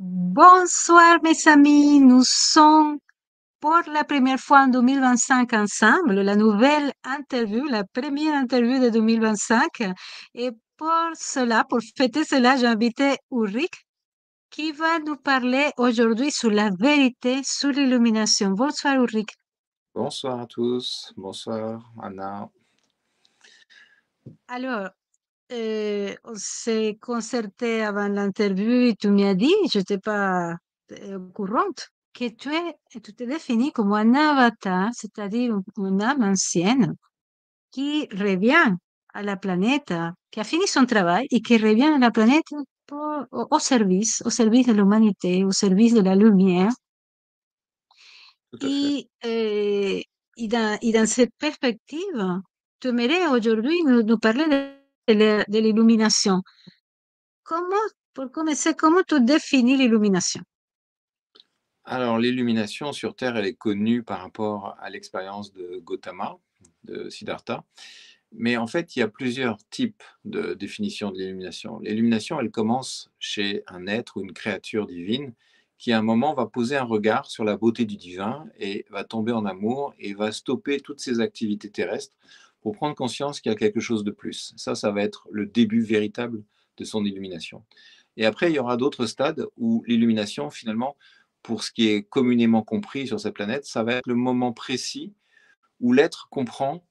Bonsoir mes amis, nous sommes pour la première fois en 2025 ensemble, la nouvelle interview, la première interview de 2025. Et pour cela, pour fêter cela, j'ai invité Ulrich qui va nous parler aujourd'hui sur la vérité sur l'illumination. Bonsoir Ulrich. Bonsoir à tous, bonsoir Anna. Alors, on s'est concerté avant l'interview et tu m'as dit, je n'étais pas au courant, que tu te définis comme un avatar, c'est-à-dire une âme ancienne qui revient à la planète, qui a fini son travail et qui revient à la planète au service de l'humanité, au service de la lumière. Tout à fait. Et, euh, et dans cette perspective, tu aimerais aujourd'hui nous parler de l'illumination. Comment, pour commencer, comment tu définis l'illumination? Alors l'illumination sur Terre, elle est connue par rapport à l'expérience de Gautama, de Siddhartha. Mais en fait, il y a plusieurs types de définition de l'illumination. L'illumination, elle commence chez un être ou une créature divine qui, à un moment, va poser un regard sur la beauté du divin et va tomber en amour et va stopper toutes ses activités terrestres pour prendre conscience qu'il y a quelque chose de plus. Ça va être le début véritable de son illumination. Et après, il y aura d'autres stades où l'illumination, finalement, pour ce qui est communément compris sur cette planète, ça va être le moment précis où l'être comprend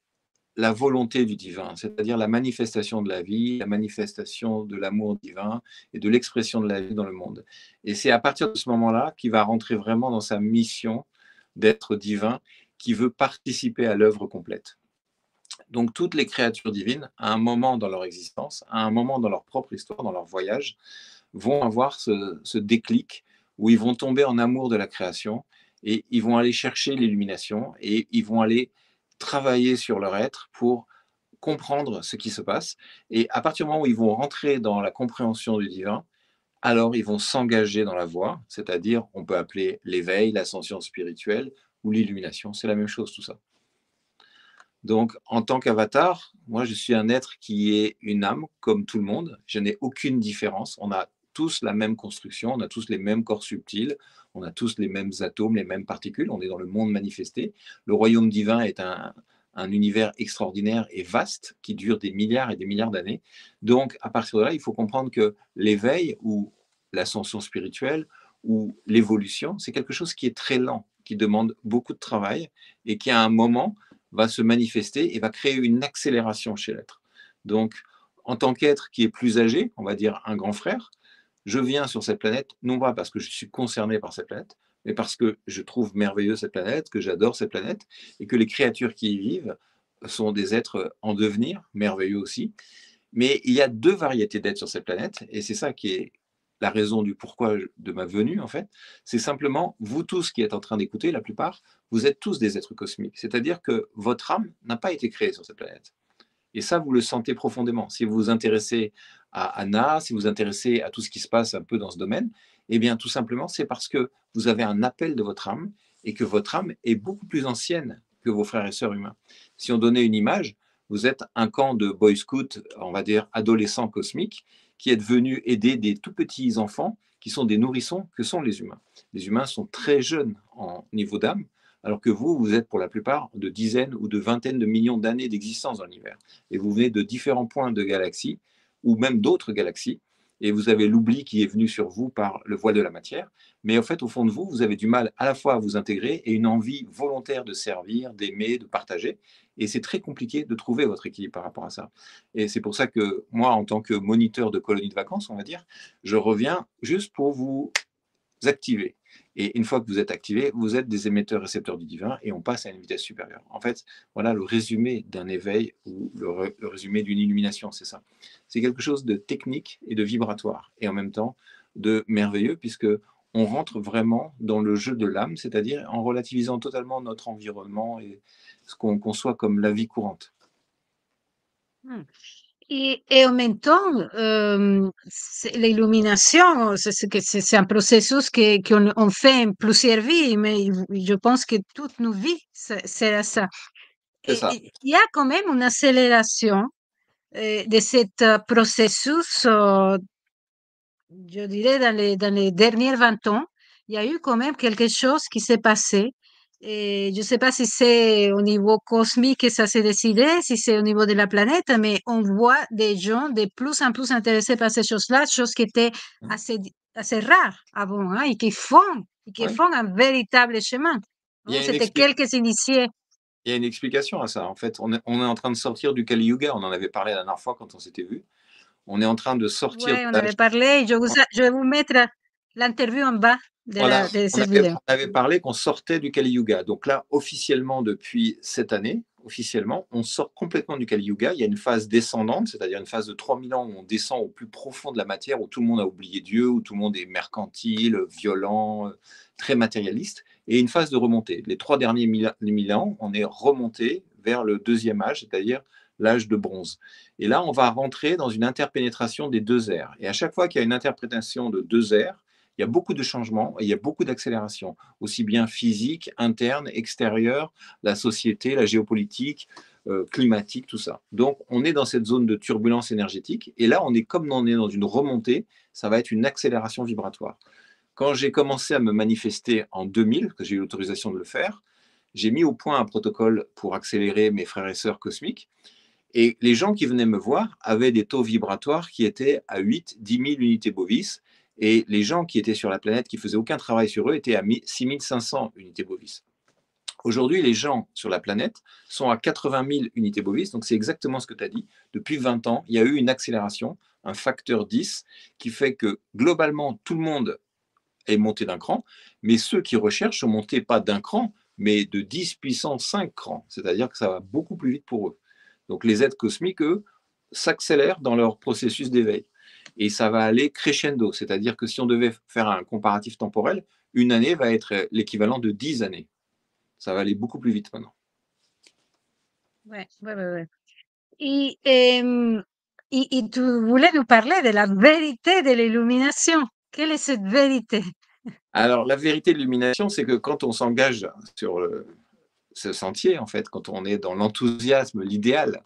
la volonté du divin, c'est-à-dire la manifestation de la vie, la manifestation de l'amour divin et de l'expression de la vie dans le monde. Et c'est à partir de ce moment-là qu'il va rentrer vraiment dans sa mission d'être divin, qui veut participer à l'œuvre complète. Donc toutes les créatures divines, à un moment dans leur existence, à un moment dans leur propre histoire, dans leur voyage, vont avoir ce déclic où ils vont tomber en amour de la création et ils vont aller chercher l'illumination et ils vont aller travailler sur leur être pour comprendre ce qui se passe. Et à partir du moment où ils vont rentrer dans la compréhension du divin, alors ils vont s'engager dans la voie, c'est-à-dire on peut appeler l'éveil, l'ascension spirituelle ou l'illumination. C'est la même chose tout ça. Donc, en tant qu'avatar, moi, je suis un être qui est une âme, comme tout le monde. Je n'ai aucune différence. On a tous la même construction, on a tous les mêmes corps subtils, on a tous les mêmes atomes, les mêmes particules. On est dans le monde manifesté. Le royaume divin est un univers extraordinaire et vaste qui dure des milliards et des milliards d'années. Donc, à partir de là, il faut comprendre que l'éveil ou l'ascension spirituelle ou l'évolution, c'est quelque chose qui est très lent, qui demande beaucoup de travail et qui, à un moment, va se manifester et va créer une accélération chez l'être. Donc, en tant qu'être qui est plus âgé, on va dire un grand frère, je viens sur cette planète, non pas parce que je suis concerné par cette planète, mais parce que je trouve merveilleux cette planète, que j'adore cette planète, et que les créatures qui y vivent sont des êtres en devenir, merveilleux aussi. Mais il y a deux variétés d'êtres sur cette planète, et c'est ça qui est la raison du pourquoi de ma venue, en fait. C'est simplement, vous tous qui êtes en train d'écouter, la plupart, vous êtes tous des êtres cosmiques. C'est-à-dire que votre âme n'a pas été créée sur cette planète. Et ça, vous le sentez profondément. Si vous vous intéressez à Anna, si vous vous intéressez à tout ce qui se passe un peu dans ce domaine, eh bien, tout simplement, c'est parce que vous avez un appel de votre âme et que votre âme est beaucoup plus ancienne que vos frères et sœurs humains. Si on donnait une image, vous êtes un camp de boy scouts, on va dire adolescents cosmiques, qui êtes venus aider des tout petits enfants qui sont des nourrissons que sont les humains. Les humains sont très jeunes en niveau d'âme, alors que vous, vous êtes pour la plupart de dizaines ou de vingtaines de millions d'années d'existence dans l'univers. Et vous venez de différents points de galaxies, ou même d'autres galaxies, et vous avez l'oubli qui est venu sur vous par le voile de la matière. Mais en fait, au fond de vous, vous avez du mal à la fois à vous intégrer et une envie volontaire de servir, d'aimer, de partager. Et c'est très compliqué de trouver votre équilibre par rapport à ça. Et c'est pour ça que moi, en tant que moniteur de colonie de vacances, on va dire, je reviens juste pour vous activer. Et une fois que vous êtes activé, vous êtes des émetteurs-récepteurs du divin et on passe à une vitesse supérieure. En fait, voilà le résumé d'un éveil ou le résumé d'une illumination, c'est ça. C'est quelque chose de technique et de vibratoire et en même temps de merveilleux puisque on rentre vraiment dans le jeu de l'âme, c'est-à-dire en relativisant totalement notre environnement et ce qu'on conçoit comme la vie courante. Hmm. Et en même temps, l'illumination, c'est un processus qu'on on fait en plusieurs vies, mais je pense que toutes nos vies, c'est ça. C'est ça. Et il y a quand même une accélération de ce processus je dirais dans les derniers 20 ans, il y a eu quand même quelque chose qui s'est passé. Et je ne sais pas si c'est au niveau cosmique que ça s'est décidé, si c'est au niveau de la planète, mais on voit des gens de plus en plus intéressés par ces choses-là, choses qui étaient Hein. assez, assez rares avant, hein, et qui Oui, font un véritable chemin. il y Hein. a une C'était expli- quelques initiés. il y a une explication à ça. En fait, on est en train de sortir du Kali Yuga. On en avait parlé la dernière fois quand on s'était vu. On est en train de sortir de Ouais, on l'âge. avait parlé. Je vais vous mettre l'interview en bas Voilà, de cette vidéo. on avait parlé qu'on sortait du Kali Yuga. Donc là, officiellement, depuis cette année, officiellement, on sort complètement du Kali Yuga. Il y a une phase descendante, c'est-à-dire une phase de 3000 ans où on descend au plus profond de la matière, où tout le monde a oublié Dieu, où tout le monde est mercantile, violent, très matérialiste, et une phase de remontée. Les 3 derniers 1000 ans, on est remonté vers le deuxième âge, c'est-à-dire l'âge de bronze. Et là, on va rentrer dans une interpénétration des deux ères. Et à chaque fois qu'il y a une interprétation de deux ères, il y a beaucoup de changements et il y a beaucoup d'accélération, aussi bien physique, interne, extérieure, la société, la géopolitique, climatique, tout ça. Donc, on est dans cette zone de turbulence énergétique et là, comme on est dans une remontée, ça va être une accélération vibratoire. Quand j'ai commencé à me manifester en 2000, que j'ai eu l'autorisation de le faire, j'ai mis au point un protocole pour accélérer mes frères et sœurs cosmiques. Et les gens qui venaient me voir avaient des taux vibratoires qui étaient à 8, 10 000 unités bovis. Et les gens qui étaient sur la planète, qui faisaient aucun travail sur eux, étaient à 6 500 unités bovis. Aujourd'hui, les gens sur la planète sont à 80 000 unités bovis. Donc, c'est exactement ce que tu as dit. Depuis 20 ans, il y a eu une accélération, un facteur 10, qui fait que globalement, tout le monde est monté d'un cran. Mais ceux qui recherchent sont montés pas d'un cran, mais de 10 puissance 5 crans. C'est-à-dire que ça va beaucoup plus vite pour eux. Donc les êtres cosmiques, eux, s'accélèrent dans leur processus d'éveil. Et ça va aller crescendo, c'est-à-dire que si on devait faire un comparatif temporel, une année va être l'équivalent de 10 années. Ça va aller beaucoup plus vite maintenant. Ouais, ouais, ouais, ouais. Y, y tu voulais nous parler de la vérité de l'illumination. Quelle est cette vérité? Alors la vérité de l'illumination, c'est que quand on s'engage sur ce sentier, en fait, quand on est dans l'enthousiasme, l'idéal,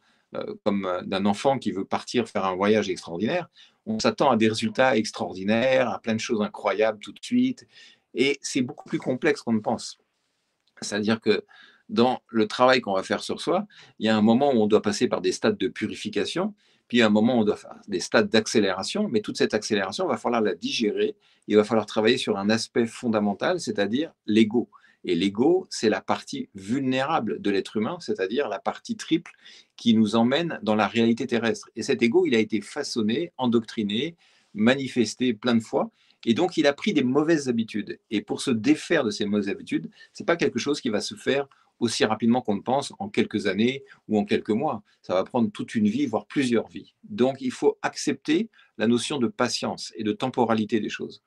comme d'un enfant qui veut partir faire un voyage extraordinaire, on s'attend à des résultats extraordinaires, à plein de choses incroyables tout de suite. Et c'est beaucoup plus complexe qu'on ne pense. C'est-à-dire que dans le travail qu'on va faire sur soi, il y a un moment où on doit passer par des stades de purification, puis il y a un moment où on doit faire des stades d'accélération, mais toute cette accélération, il va falloir la digérer, il va falloir travailler sur un aspect fondamental, c'est-à-dire l'ego. Et l'ego, c'est la partie vulnérable de l'être humain, c'est-à-dire la partie triple qui nous emmène dans la réalité terrestre. Et cet ego, il a été façonné, endoctriné, manifesté plein de fois, et donc il a pris des mauvaises habitudes. Et pour se défaire de ces mauvaises habitudes, c'est pas quelque chose qui va se faire aussi rapidement qu'on le pense en quelques années ou en quelques mois. Ça va prendre toute une vie, voire plusieurs vies. Donc il faut accepter la notion de patience et de temporalité des choses.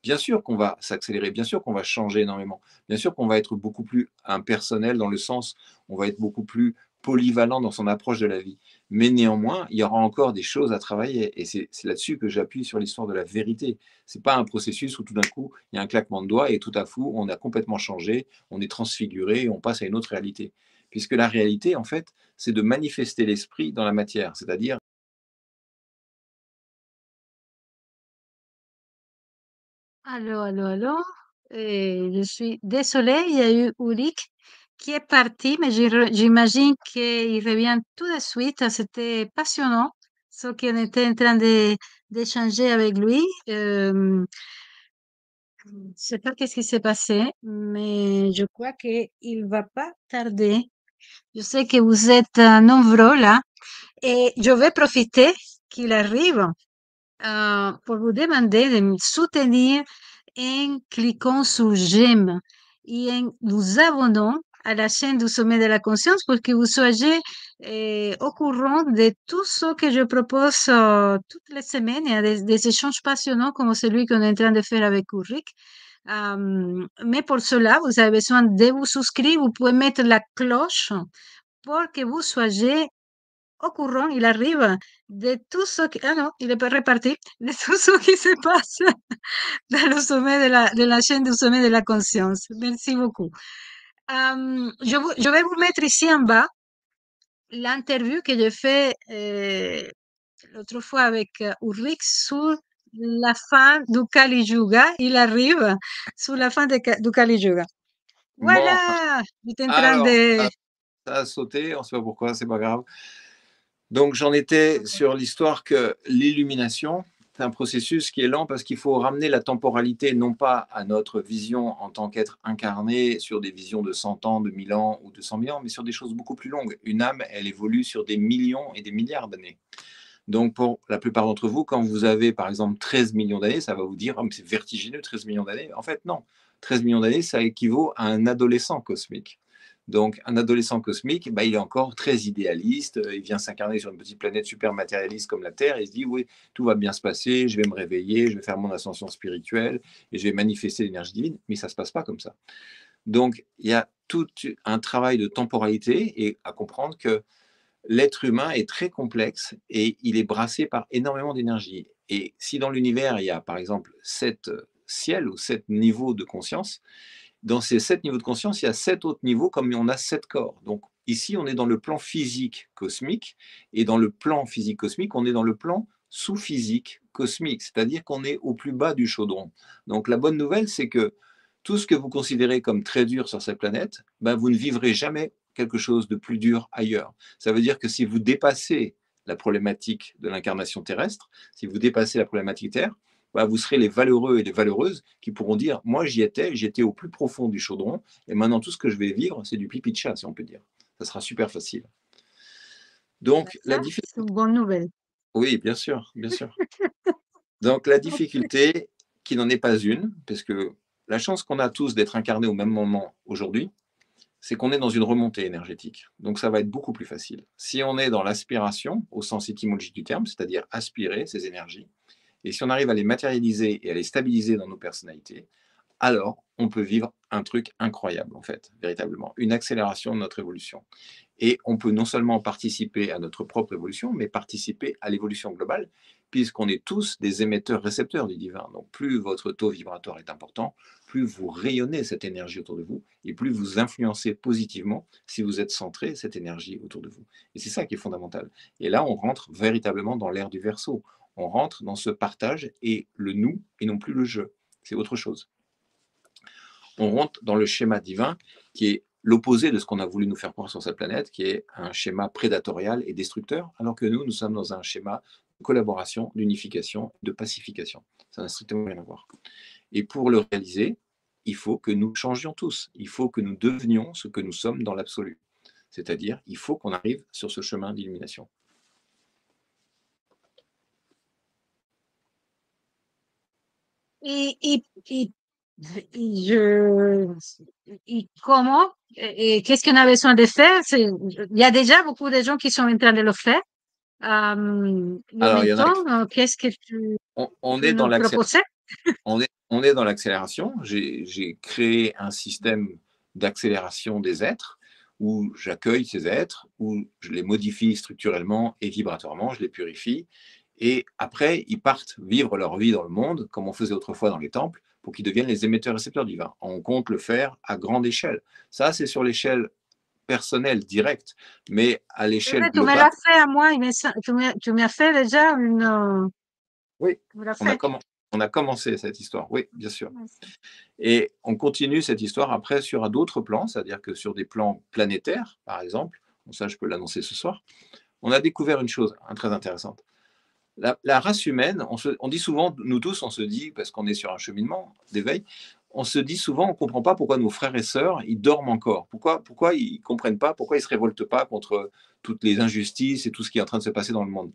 Bien sûr qu'on va s'accélérer, bien sûr qu'on va changer énormément, bien sûr qu'on va être beaucoup plus impersonnel dans le sens, on va être beaucoup plus polyvalent dans son approche de la vie. Mais néanmoins, il y aura encore des choses à travailler. Et c'est là-dessus que j'appuie sur l'histoire de la vérité. C'est pas un processus où tout d'un coup, il y a un claquement de doigts et tout à coup, on a complètement changé, on est transfiguré et on passe à une autre réalité. Puisque la réalité, en fait, c'est de manifester l'esprit dans la matière, c'est-à-dire. Allô, allô, allô. Je suis désolée, il y a eu Ulrich qui est parti, mais j'imagine qu'il revient tout de suite. C'était passionnant ce qu'on était en train d'échanger avec lui. Je ne sais pas qu'est-ce qui s'est passé, mais je crois qu'il va pas tarder. Je sais que vous êtes nombreux là et je vais profiter qu'il arrive pour vous demander de me soutenir en cliquant sur j'aime et en vous abonnant à la chaîne du Sommet de la Conscience pour que vous soyez au courant de tout ce que je propose toutes les semaines et à des échanges passionnants comme celui qu'on est en train de faire avec Ulrich. Mais pour cela, vous avez besoin de vous souscrire. Vous pouvez mettre la cloche pour que vous soyez au courant, il arrive de tout ce qui... Ah non, il est pas reparti. De tout ce qui se passe dans le sommet de la chaîne du sommet de la conscience. Merci beaucoup. Je vais vous mettre ici en bas l'interview que j'ai fait l'autre fois avec Ulrich sur la fin du Kali Yuga, il arrive sous la fin du Kali Yuga. Bon, Voilà, j'étais en train alors, de... ça a sauté, on ne sait pas pourquoi, c'est pas grave. Donc, j'en étais sur l'histoire que l'illumination, c'est un processus qui est lent parce qu'il faut ramener la temporalité non pas à notre vision en tant qu'être incarné sur des visions de 100 ans, de 1000 ans ou de 100 000 ans, mais sur des choses beaucoup plus longues. Une âme, elle évolue sur des millions et des milliards d'années. Donc, pour la plupart d'entre vous, quand vous avez par exemple 13 millions d'années, ça va vous dire oh, mais c'est vertigineux, 13 millions d'années. En fait, non. 13 millions d'années, ça équivaut à un adolescent cosmique. Donc, un adolescent cosmique, bah, il est encore très idéaliste. Il vient s'incarner sur une petite planète super matérialiste comme la Terre. Et il se dit oui, tout va bien se passer, je vais me réveiller, je vais faire mon ascension spirituelle et je vais manifester l'énergie divine. Mais ça ne se passe pas comme ça. Donc, il y a tout un travail de temporalité et à comprendre que l'être humain est très complexe et il est brassé par énormément d'énergie. Et si dans l'univers, il y a par exemple 7 ciels ou 7 niveaux de conscience, dans ces 7 niveaux de conscience, il y a 7 autres niveaux comme on a 7 corps. Donc ici, on est dans le plan physique cosmique et dans le plan physique cosmique, on est dans le plan sous-physique cosmique, c'est-à-dire qu'on est au plus bas du chaudron. Donc la bonne nouvelle, c'est que tout ce que vous considérez comme très dur sur cette planète, ben, vous ne vivrez jamais quelque chose de plus dur ailleurs. Ça veut dire que si vous dépassez la problématique de l'incarnation terrestre, si vous dépassez la problématique Terre, bah, vous serez les valeureux et les valeureuses qui pourront dire moi j'y étais, j'étais au plus profond du chaudron, et maintenant tout ce que je vais vivre, c'est du pipi de chat, si on peut dire. Ça sera super facile. Donc la Ça, c'est difficulté, une bonne nouvelle. oui, bien sûr, bien sûr. Donc la difficulté, qui n'en est pas une, parce que la chance qu'on a tous d'être incarnés au même moment aujourd'hui, c'est qu'on est dans une remontée énergétique. Donc ça va être beaucoup plus facile. Si on est dans l'aspiration, au sens étymologique du terme, c'est-à-dire aspirer ces énergies, et si on arrive à les matérialiser et à les stabiliser dans nos personnalités, alors on peut vivre un truc incroyable, en fait, véritablement, une accélération de notre évolution. Et on peut non seulement participer à notre propre évolution, mais participer à l'évolution globale, puisqu'on est tous des émetteurs-récepteurs du divin. Donc plus votre taux vibratoire est important, plus vous rayonnez cette énergie autour de vous, et plus vous influencez positivement si vous êtes centré cette énergie autour de vous. Et c'est ça qui est fondamental. Et là, on rentre véritablement dans l'ère du Verseau. On rentre dans ce partage et le nous, et non plus le je. C'est autre chose. On rentre dans le schéma divin qui est l'opposé de ce qu'on a voulu nous faire croire sur cette planète, qui est un schéma prédatorial et destructeur, alors que nous sommes dans un schéma de collaboration, d'unification, de pacification. Ça n'a strictement rien à voir. Et pour le réaliser, il faut que nous changions tous. Il faut que nous devenions ce que nous sommes dans l'absolu. C'est-à-dire, il faut qu'on arrive sur ce chemin d'illumination. Et, et, et, je, et comment, et qu'est-ce qu'on a besoin de faire? Il y a déjà beaucoup de gens qui sont en train de le faire. Et en Alors, il même y en a, temps, qu'est-ce que tu on peux est dans nous l'accélération. proposer? On est dans l'accélération. J'ai créé un système d'accélération des êtres où j'accueille ces êtres, où je les modifie structurellement et vibratoirement, je les purifie. Et après, ils partent vivre leur vie dans le monde, comme on faisait autrefois dans les temples, pour qu'ils deviennent les émetteurs-récepteurs divins. On compte le faire à grande échelle. Ça, c'est sur l'échelle personnelle, directe. Mais à C'est l'échelle vrai, tu me globale, l'as fait à moi, tu m'as fait déjà une, oui, tu me l'as on a, fait. on a commencé cette histoire. Oui, bien sûr. Et on continue cette histoire après sur d'autres plans, c'est-à-dire que sur des plans planétaires, par exemple, bon, ça je peux l'annoncer ce soir, on a découvert une chose très intéressante. La race humaine, on dit souvent, nous tous, on se dit, parce qu'on est sur un cheminement d'éveil, on se dit souvent, on ne comprend pas pourquoi nos frères et sœurs, ils dorment encore. Pourquoi ils ne comprennent pas, pourquoi ils ne se révoltent pas contre toutes les injustices et tout ce qui est en train de se passer dans le monde.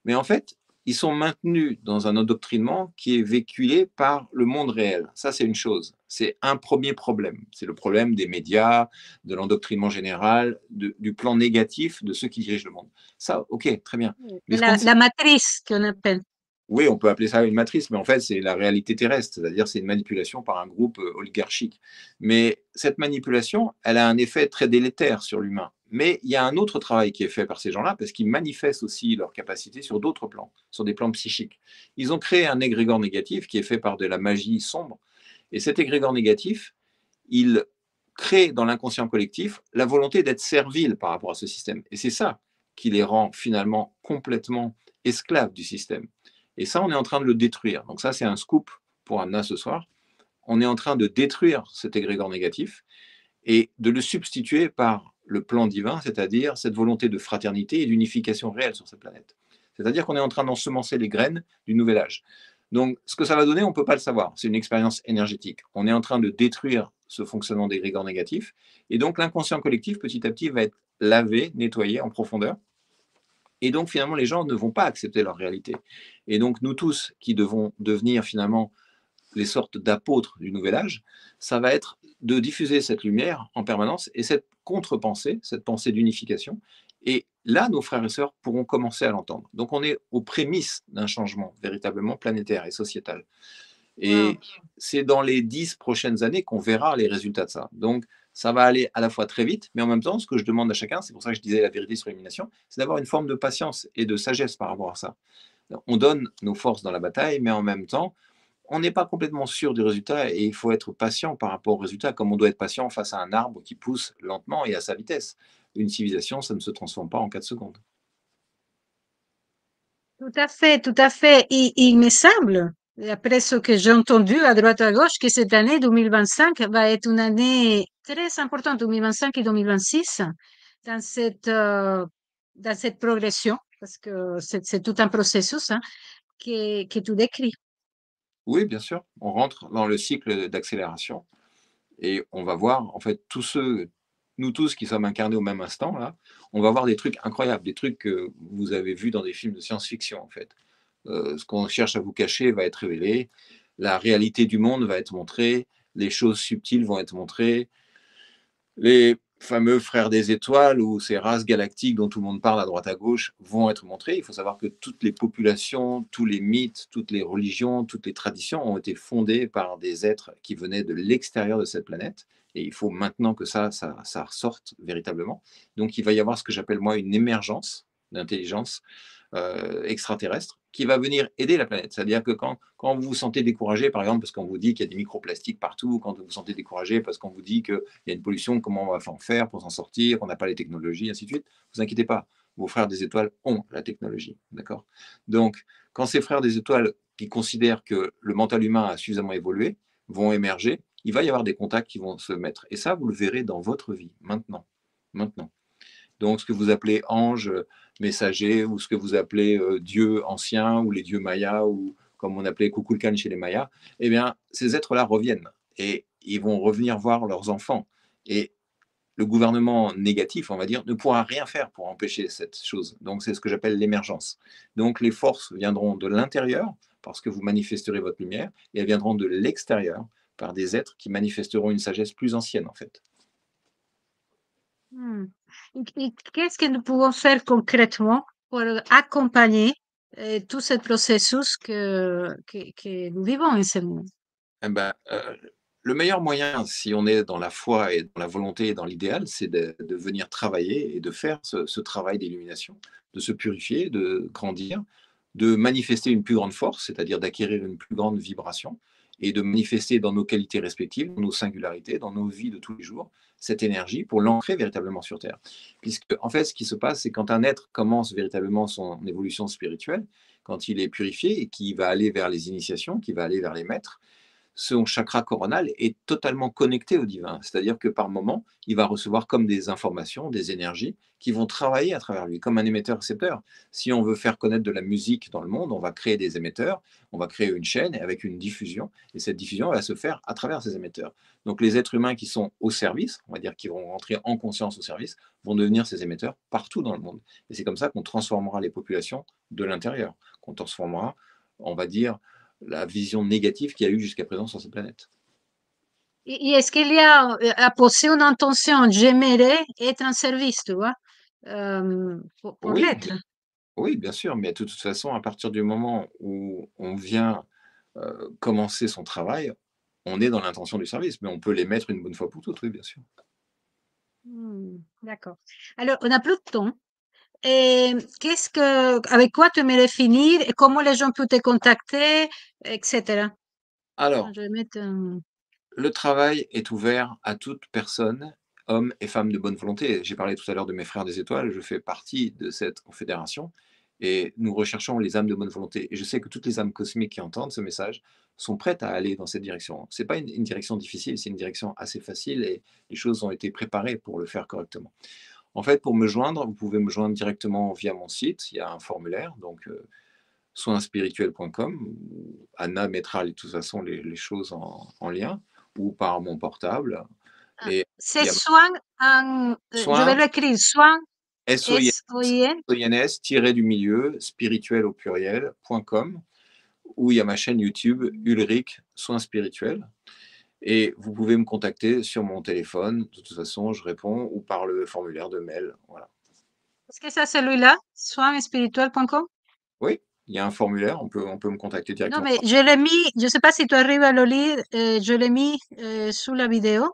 Mais en fait, ils sont maintenus dans un endoctrinement qui est véhiculé par le monde réel. Ça, c'est une chose. C'est un premier problème. C'est le problème des médias, de l'endoctrinement général, du plan négatif de ceux qui dirigent le monde. Ça, ok, très bien. Mais ce qu'on ne sait La matrice qu'on appelle. oui, on peut appeler ça une matrice, mais en fait, c'est la réalité terrestre, c'est-à-dire c'est une manipulation par un groupe oligarchique. Mais cette manipulation, elle a un effet très délétère sur l'humain. Mais il y a un autre travail qui est fait par ces gens-là, parce qu'ils manifestent aussi leur capacité sur d'autres plans, sur des plans psychiques. Ils ont créé un égrégore négatif qui est fait par de la magie sombre. Et cet égrégore négatif, il crée dans l'inconscient collectif la volonté d'être servile par rapport à ce système. Et c'est ça qui les rend finalement complètement esclaves du système. Et ça, on est en train de le détruire. Donc ça, c'est un scoop pour Anna ce soir. On est en train de détruire cet égrégore négatif et de le substituer par le plan divin, c'est-à-dire cette volonté de fraternité et d'unification réelle sur cette planète. C'est-à-dire qu'on est en train d'ensemencer les graines du nouvel âge. Donc, ce que ça va donner, on ne peut pas le savoir. C'est une expérience énergétique. On est en train de détruire ce fonctionnement d'égrégore négatif. Et donc, l'inconscient collectif, petit à petit, va être lavé, nettoyé en profondeur. Et donc, finalement, les gens ne vont pas accepter leur réalité. Et donc, nous tous qui devons devenir finalement les sortes d'apôtres du nouvel âge, ça va être de diffuser cette lumière en permanence et cette contre-pensée, cette pensée d'unification. Et là, nos frères et sœurs pourront commencer à l'entendre. Donc, on est aux prémices d'un changement véritablement planétaire et sociétal. Wow. Et c'est dans les 10 prochaines années qu'on verra les résultats de ça. Donc, ça va aller à la fois très vite, mais en même temps, ce que je demande à chacun, c'est pour ça que je disais la vérité sur l'élimination, c'est d'avoir une forme de patience et de sagesse par rapport à ça. On donne nos forces dans la bataille, mais en même temps, on n'est pas complètement sûr du résultat et il faut être patient par rapport au résultat, comme on doit être patient face à un arbre qui pousse lentement et à sa vitesse. Une civilisation, ça ne se transforme pas en 4 secondes. Tout à fait, tout à fait. Il me semble, après ce que j'ai entendu à droite à gauche, que cette année 2025 va être une année très importante, 2025 et 2026, dans dans cette progression, parce que c'est tout un processus, hein, que tu décris. Oui, bien sûr, on rentre dans le cycle d'accélération et on va voir, en fait, tous ceux, nous tous qui sommes incarnés au même instant, là, on va voir des trucs incroyables, des trucs que vous avez vus dans des films de science-fiction, en fait. Ce qu'on cherche à vous cacher va être révélé, la réalité du monde va être montrée, les choses subtiles vont être montrées, les fameux frères des étoiles ou ces races galactiques dont tout le monde parle à droite à gauche vont être montrés. Il faut savoir que toutes les populations, tous les mythes, toutes les religions, toutes les traditions ont été fondées par des êtres qui venaient de l'extérieur de cette planète. Et il faut maintenant que ça ressorte véritablement. Donc il va y avoir ce que j'appelle moi une émergence d'intelligence extraterrestre qui va venir aider la planète. C'est-à-dire que quand vous vous sentez découragé, par exemple, parce qu'on vous dit qu'il y a des microplastiques partout, quand vous vous sentez découragé parce qu'on vous dit qu'il y a une pollution, comment on va en faire pour s'en sortir, qu'on n'a pas les technologies, ainsi de suite, vous inquiétez pas. Vos frères des étoiles ont la technologie. D'accord. Donc, quand ces frères des étoiles qui considèrent que le mental humain a suffisamment évolué vont émerger, il va y avoir des contacts qui vont se mettre. Et ça, vous le verrez dans votre vie, maintenant. Maintenant. Donc, ce que vous appelez ange messager ou ce que vous appelez dieu ancien ou les dieux mayas ou comme on appelait Kukulkan chez les mayas, eh bien, ces êtres-là reviennent et ils vont revenir voir leurs enfants. Et le gouvernement négatif, on va dire, ne pourra rien faire pour empêcher cette chose. Donc, c'est ce que j'appelle l'émergence. Donc, les forces viendront de l'intérieur parce que vous manifesterez votre lumière et elles viendront de l'extérieur par des êtres qui manifesteront une sagesse plus ancienne, en fait. Hmm. Et qu'est-ce que nous pouvons faire concrètement pour accompagner tout ce processus que nous vivons en ce moment? Eh ben, le meilleur moyen, si on est dans la foi et dans la volonté et dans l'idéal, c'est de venir travailler et de faire ce travail d'illumination, de se purifier, de grandir, de manifester une plus grande force, c'est-à-dire d'acquérir une plus grande vibration et de manifester dans nos qualités respectives, dans nos singularités, dans nos vies de tous les jours, cette énergie pour l'ancrer véritablement sur Terre. Puisque, en fait, ce qui se passe, c'est quand un être commence véritablement son évolution spirituelle, quand il est purifié et qui va aller vers les initiations, qui va aller vers les maîtres, son chakra coronal est totalement connecté au divin. C'est-à-dire que par moment, il va recevoir comme des informations, des énergies qui vont travailler à travers lui, comme un émetteur-récepteur. Si on veut faire connaître de la musique dans le monde, on va créer des émetteurs, on va créer une chaîne avec une diffusion, et cette diffusion va se faire à travers ces émetteurs. Donc les êtres humains qui sont au service, on va dire qui vont rentrer en conscience au service, vont devenir ces émetteurs partout dans le monde. Et c'est comme ça qu'on transformera les populations de l'intérieur, qu'on transformera, on va dire, la vision négative qu'il y a eu jusqu'à présent sur cette planète. Et est-ce qu'il y a à poser une intention, j'aimerais être en service, tu vois, pour Oui, l'être? oui, bien sûr, mais de toute façon, à partir du moment où on vient commencer son travail, on est dans l'intention du service, mais on peut les mettre une bonne fois pour toutes, oui, bien sûr. Hmm, d'accord. Alors, on n'a plus de temps. Et avec quoi tu aimerais finir et comment les gens peuvent te contacter, etc. Alors, Je vais mettre le travail est ouvert à toute personne, hommes et femmes de bonne volonté. J'ai parlé tout à l'heure de mes frères des étoiles, je fais partie de cette confédération Et nous recherchons les âmes de bonne volonté. Et je sais que toutes les âmes cosmiques qui entendent ce message sont prêtes à aller dans cette direction. Ce n'est pas une direction difficile, c'est une direction assez facile et les choses ont été préparées pour le faire correctement. En fait, pour me joindre, vous pouvez me joindre directement via mon site. Il y a un formulaire, donc soinspirituel.com. Anna mettra de toute façon les choses en lien, ou par mon portable. Ah, Et c'est il y a soin en, je vais soin, l'écrire, soin, SOINS, S-O-I-N. SOINS, tiré du milieu, spirituel au pluriel.com, où il y a ma chaîne YouTube Ulrich Soins Spirituels. Et vous pouvez me contacter sur mon téléphone. De toute façon, je réponds ou par le formulaire de mail. Voilà. Est-ce que c'est celui-là, soinspirituel.com? Oui, il y a un formulaire. On peut me contacter Non, directement. mais je l'ai mis, je ne sais pas si tu arrives à le lire, je l'ai mis sous la vidéo, Ah,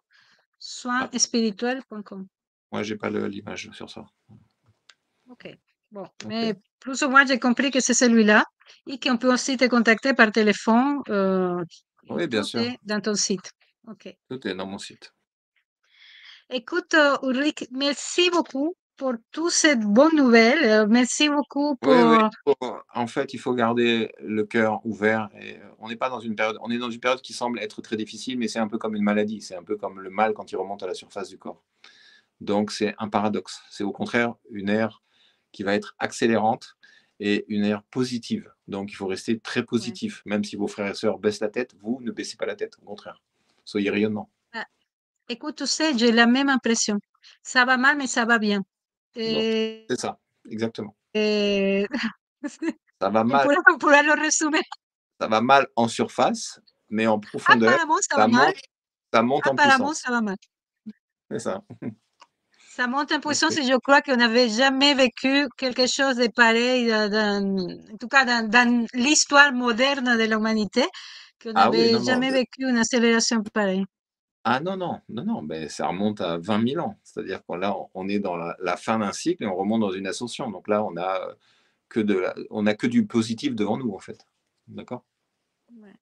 soinspirituel.com. moi, j'ai pas l'image sur ça. Ok, bon, Ok. mais plus ou moins j'ai compris que c'est celui-là et qu'on peut aussi te contacter par téléphone et Oui, bien tout sûr. est dans ton site. Ok. Tout est dans mon site. Écoute, Ulrich, merci beaucoup pour toutes ces bonnes nouvelles. Merci beaucoup Oui, oui. pour... En fait, il faut garder le cœur ouvert. Et on n'est pas dans une période. On est dans une période qui semble être très difficile, mais c'est un peu comme une maladie. C'est un peu comme le mal quand il remonte à la surface du corps. Donc, c'est un paradoxe. C'est au contraire une ère qui va être accélérante et une ère positive. Donc, il faut rester très Ouais. positif. Même si vos frères et sœurs baissent la tête, vous ne baissez pas la tête. Au contraire. Soyez rayonnant. Ah, écoute, tu sais, j'ai la même impression. Ça va mal, mais ça va bien. Bon, Et, c'est ça. Exactement. et, Ça va mal. on pourrait le résumer. Ça va mal en surface, mais en profondeur, Apparemment, ça va ça mal. monte, ça monte en Apparemment, puissance. ça va mal. C'est ça. Ça monte en puissance OK. et je crois qu'on n'avait jamais vécu quelque chose de pareil, en tout cas dans l'histoire moderne de l'humanité, qu'on Ah oui, n'avait non, non. jamais vécu une accélération pareille. Ah non, non, non, non, ben, ça remonte à 20 000 ans. C'est-à-dire qu'on là, on est dans la fin d'un cycle et on remonte dans une ascension. Donc là, on a que du positif devant nous, en fait. D'accord? Ouais.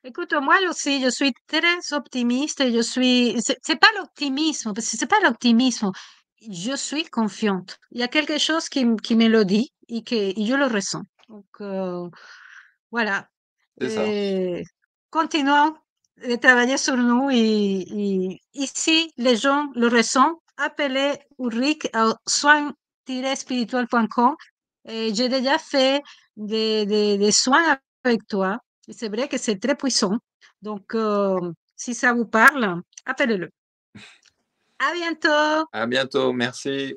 Écoute, moi aussi, je suis très optimiste et c'est pas l'optimisme, parce que c'est pas l'optimisme. Je suis confiante. Il y a quelque chose qui me le dit et je le ressens. Donc, voilà. C'est ça. Continuons de travailler sur nous et si les gens le ressentent, appelez Ulrich à soins-spirituel.com. J'ai déjà fait des soins avec toi. Et c'est vrai que c'est très puissant. Donc, si ça vous parle, appelez-le. À bientôt! À bientôt. Merci.